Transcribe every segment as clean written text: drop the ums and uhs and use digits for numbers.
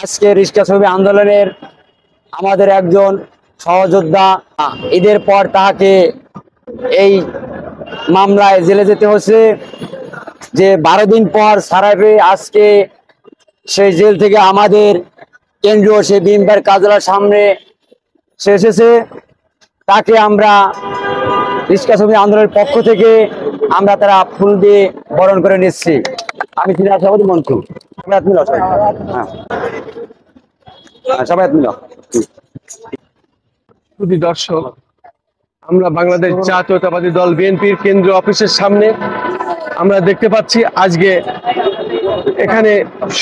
আজকে রিক্সা শ্রমিক আন্দোলনের আমাদের একজন সহযোদ্ধা, ঈদের পর তাকে এই মামলায় জেলে যেতে হচ্ছে। যে 12 দিন পর ছাড়া পেয়ে আজকে সেই জেল থেকে আমাদের কেন্দ্রীয় সেই বিএনপির কার্যালয়ের সামনে সে এসেছে। তাকে আমরা রিক্সা শ্রমিক আন্দোলনের পক্ষ থেকে আমরা তারা ফুল দিয়ে বরণ করে নিচ্ছি। আমি সিনিয়র সভাপতি মন্ত্রী সবাই দর্শক, আমরা বাংলাদেশ জাতীয়তাবাদী দল বিএনপির কেন্দ্রীয় অফিসের সামনে আমরা দেখতে পাচ্ছি আজকে এখানে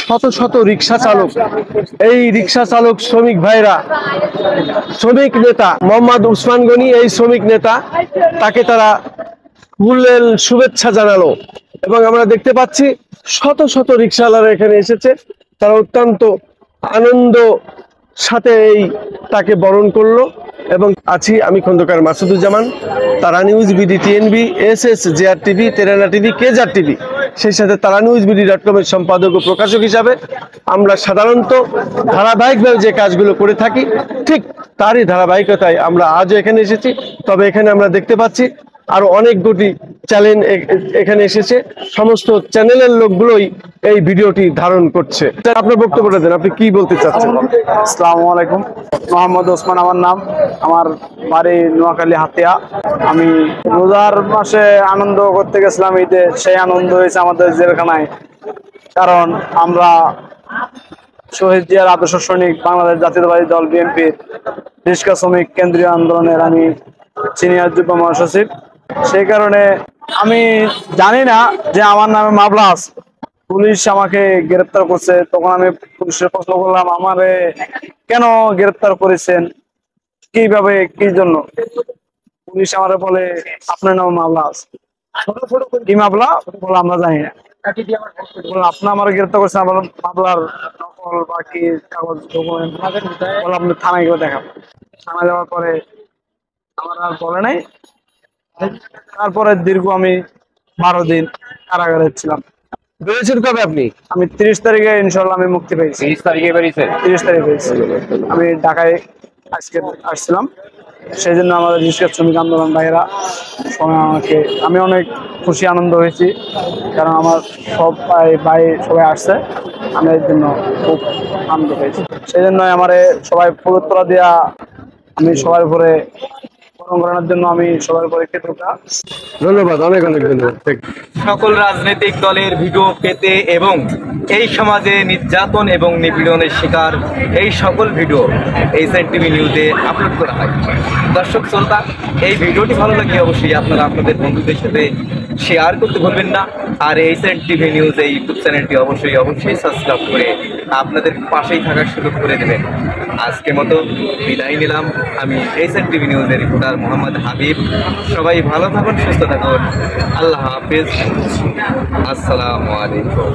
শত শত রিক্সা চালক, এই রিক্সা চালক শ্রমিক ভাইরা, শ্রমিক নেতা মোহাম্মদ উসমান গনি, এই শ্রমিক নেতা, তাকে তারা ফুলের শুভেচ্ছা জানালো। এবং আমরা দেখতে পাচ্ছি শত শত রিক্সাওয়ালারা এখানে এসেছে, তারা অত্যন্ত আনন্দ সাথে তাকে বরণ করলো। এবং আছি আমি খন্দকার মাসুদুজ্জামান, তারা news, BD TNB, SS, JR TV, তেরানা টিভি, কেজার টিভি, সেই সাথে তারা নিউজ বিডি.com এর সম্পাদক ও প্রকাশক হিসাবে আমরা সাধারণত ধারাবাহিকভাবে যে কাজগুলো করে থাকি, ঠিক তারই ধারাবাহিকতায় আমরা আজও এখানে এসেছি। তবে এখানে আমরা দেখতে পাচ্ছি আরো অনেকগুলি চ্যানেল এখানে এসেছে, সমস্ত চ্যানেলের লোকগুলোই এই ভিডিওটি ধারণ করছে। আপনার বক্তব্যটা দেন, আপনি কি বলতে চাচ্ছেন? আসসালামু আলাইকুম, মোহাম্মদ ওসমান আমার নাম, আমার বাড়ি নোয়াখালী হাতিয়া। আমি রোজার মাসে আনন্দ করতে গেছিলাম ঈদে, সেই আনন্দ হয়েছে আমাদের জেলখানায়। কারণ আমরা শহীদ জিয়ার আদর্শ সৈনিক, বাংলাদেশ জাতীয়তাবাদী দল বিএনপির রিক্সা শ্রমিক কেন্দ্রীয় আন্দোলনের আমি সিনিয়র যুগ্ম মহাসচিব। সেই কারণে আমি জানি না যে আমার নামে মামলা আছে। পুলিশ আমাকে গ্রেপ্তার করছে, তখন আমি পুলিশের প্রশ্ন করলাম, আমারে কেন গ্রেপ্তার করেছেন, কিভাবে, কি জন্য? পুলিশ আমারে বলে আপনার নামে মামলা আছে। কি মামলা বলে আমরা জানি না। আপনি আমার গ্রেপ্তার করছেন, আমার মামলার নকল বা কি কাগজ ডকুমেন্ট বলে আপনি থানায় গিয়ে দেখাবো। থানায় যাওয়ার পরে আমার আর বলে নাই। তারপরে দীর্ঘ আমি 12 দিন কারাগারে ছিলাম। বেরিয়েছেন কবে আপনি? আমি 30 তারিখে ইনশাল্লাহ আমি মুক্তি পেয়েছি। 30 তারিখে বেরিয়েছেন? 30 তারিখে পেয়েছি। আমি ঢাকায় আজকে আসছিলাম, সেই জন্য আমাদের রিক্সা শ্রমিক আন্দোলন ভাইয়েরা আমাকে, আমি অনেক খুশি আনন্দ হয়েছি, কারণ আমার সব ভাই সবাই আসছে, আমি এর জন্য খুব আনন্দ পেয়েছি। সেই জন্য আমার সবাই ফুলতলা দেওয়া, আমি সবার উপরে করানোর জন্য আমি সবার উপরে কৃতজ্ঞ। ধন্যবাদ, অনেক অনেক ধন্যবাদ। সকল রাজনৈতিক দলের ভিডিও পেতে এবং এই সমাজে নির্যাতন এবং নিপীড়নের শিকার এই সকল ভিডিও এইচএন টিভি নিউজে আপলোড করা হয়। দর্শক শ্রোতা, এই ভিডিওটি ভালো লাগলে অবশ্যই আপনারা আপনাদের বন্ধুদের সাথে শেয়ার করতে ভুলবেন না। আর এইচএন টিভি নিউজ এই ইউটিউব চ্যানেলটি অবশ্যই সাবস্ক্রাইব করে আপনাদের পাশেই থাকার সুযোগ করে দেবেন। আজকের মতো বিদায় নিলাম। আমি এইচএন টিভি নিউজের রিপোর্টার মোহাম্মদ হাবিব। সবাই ভালো থাকুন, সুস্থ থাকুন। আল্লাহ হাফিজ, আসসালামু আলাইকুম।